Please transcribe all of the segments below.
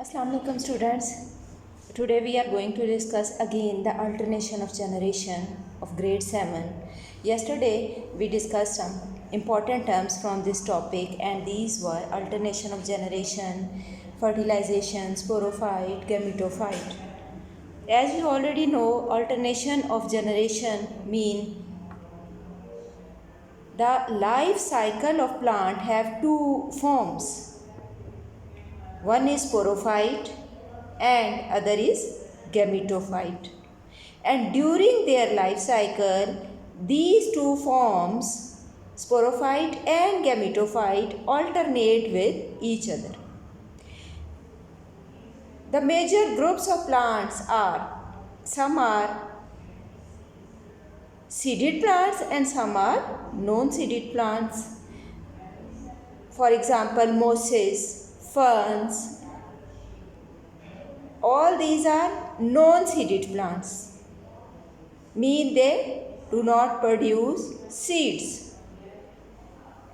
Assalamu alaikum students. Today we are going to discuss again the alternation of generation of grade 7. Yesterday we discussed some important terms from this topic, and these were alternation of generation, fertilization, sporophyte, gametophyte. As you already know, alternation of generation mean the life cycle of plant have two forms. One is sporophyte and other is gametophyte. And during their life cycle, these two forms, sporophyte and gametophyte, alternate with each other. The major groups of plants are, some are seeded plants and some are non-seeded plants. For example, mosses, ferns, all these are non-seeded plants, mean they do not produce seeds.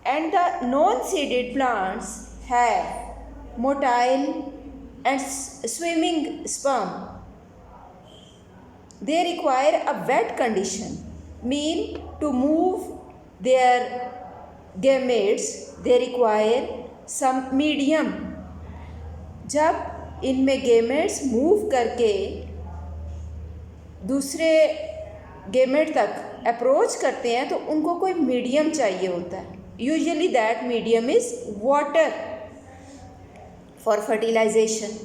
And the non-seeded plants have motile and swimming sperm. They require a wet condition, mean to move their gametes they require some medium. जब इनमें gametes move करके दूसरे gamete तक approach करते हैं तो उनको कोई मीडियम चाहिए होता है. Usually that medium is water for fertilization.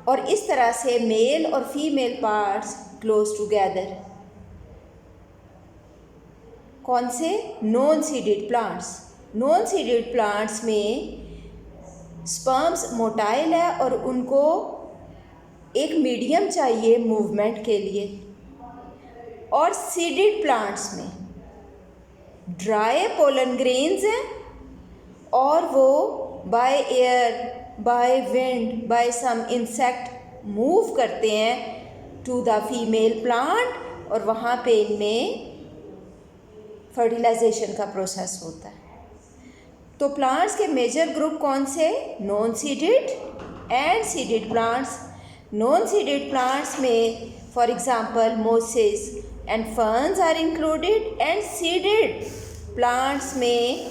और इस तरह से मेल और फीमेल पार्ट्स क्लोज टुगेदर. कौन से? Non seeded plants. Non seeded plants में स्पर्म्स मोटाइल है और उनको एक मीडियम चाहिए मूवमेंट के लिए. और सीडेड प्लांट्स में ड्राई पोलन ग्रेन्स हैं और वो by air, by wind, by some insect move करते हैं टू द फीमेल प्लांट और वहाँ पे इनमें फर्टिलाइजेशन का प्रोसेस होता है. तो प्लांट्स के मेजर ग्रुप कौन से? Non seeded and seeded plants. Non seeded plants में for example mosses and ferns are included. And seeded plants में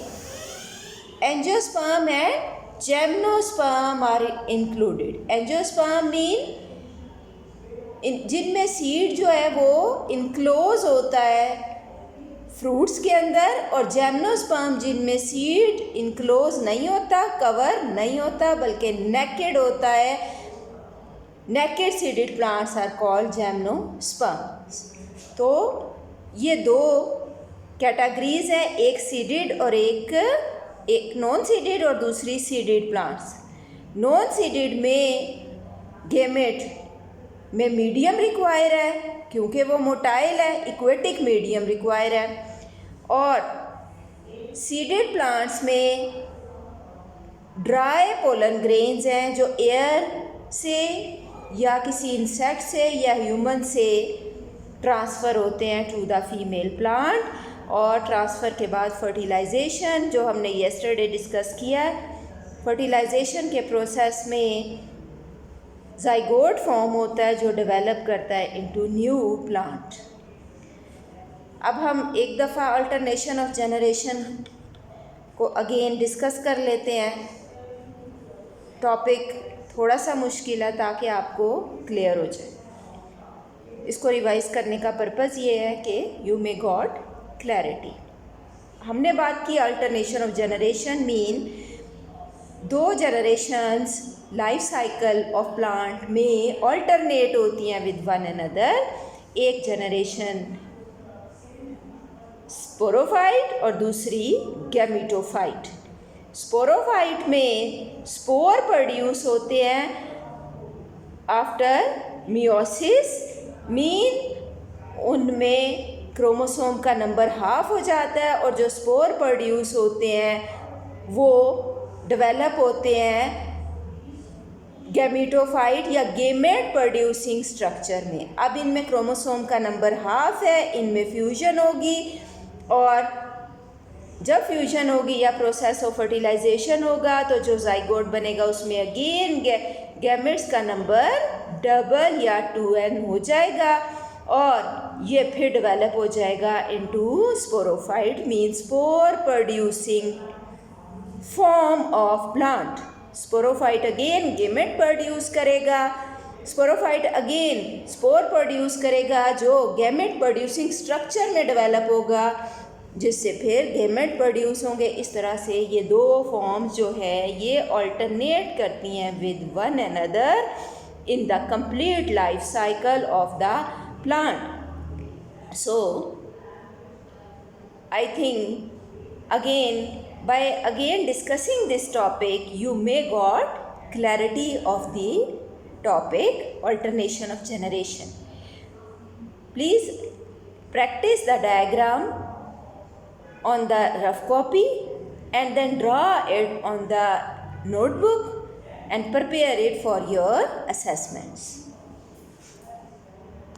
angiosperm and gymnosperm are included. Angiosperm mean जिनमें सीड जो है वो इनक्लोज होता है फ्रूट्स के अंदर, और जिम्नोस्पर्म जिनमें सीड इनक्लोज नहीं होता, कवर नहीं होता, बल्कि नेकेड होता है. Naked seeded plants are called gymnosperms. तो ये दो कैटेगरीज हैं, एक सीडेड और एक नॉन सीडेड और दूसरी सीडेड प्लांट्स. नॉन सीडेड में गेमेट में मीडियम रिक्वायर है क्योंकि वो मोटाइल है, इक्वेटिक मीडियम रिक्वायर है. और सीडेड प्लांट्स में ड्राई पोलन ग्रेन्स हैं जो एयर से या किसी इंसेक्ट से या ह्यूमन से ट्रांसफ़र होते हैं टू द फीमेल प्लांट. और ट्रांसफ़र के बाद फर्टिलाइजेशन जो हमने येस्टरडे डिस्कस किया, फर्टिलाइजेशन के प्रोसेस में ज़ाइगोट फॉर्म होता है जो डेवलप करता है इनटू न्यू प्लांट. अब हम एक दफ़ा अल्टरनेशन ऑफ जनरेशन को अगेन डिस्कस कर लेते हैं. टॉपिक थोड़ा सा मुश्किल है ताकि आपको क्लियर हो जाए. इसको रिवाइज करने का पर्पज़ ये है कि यू मे गॉट क्लैरिटी. हमने बात की अल्टरनेशन ऑफ जनरेशन मीन दो generations life cycle of plant में ऑल्टरनेट होती हैं विद वन अनदर. एक जनरेशन स्पोरोफाइट और दूसरी गैमेटोफाइट. स्पोरोफाइट में स्पोर प्रोड्यूस होते हैं आफ्टर मियोसिस, मीन उनमें क्रोमोसोम का नंबर हाफ हो जाता है और जो स्पोर प्रोड्यूस होते हैं वो डेवलप होते हैं गैमेटोफाइट या गेमेट प्रोड्यूसिंग स्ट्रक्चर में. अब इनमें क्रोमोसोम का नंबर हाफ है, इनमें फ्यूजन होगी और जब फ्यूजन होगी या प्रोसेस ऑफ फर्टिलाइजेशन होगा तो जो जाइगोट बनेगा उसमें अगेन गैमेट्स का नंबर डबल या 2n हो जाएगा और ये फिर डेवलप हो जाएगा into sporophyte, means spore producing form of plant. Sporophyte again gamete produce करेगा, स्पोरोफाइट अगेन स्पोर प्रोड्यूस करेगा जो गैमेट प्रोड्यूसिंग स्ट्रक्चर में डेवलप होगा, जिससे फिर गैमेट प्रोड्यूस होंगे। इस तरह से ये दो फॉर्म्स जो है ये ऑल्टरनेट करती हैं with one another in the complete life cycle of the plant. So I think again discussing this topic you may got clarity of the topic alternation of generation. Please practice the diagram on the rough copy and then draw it on the notebook and prepare it for your assessments.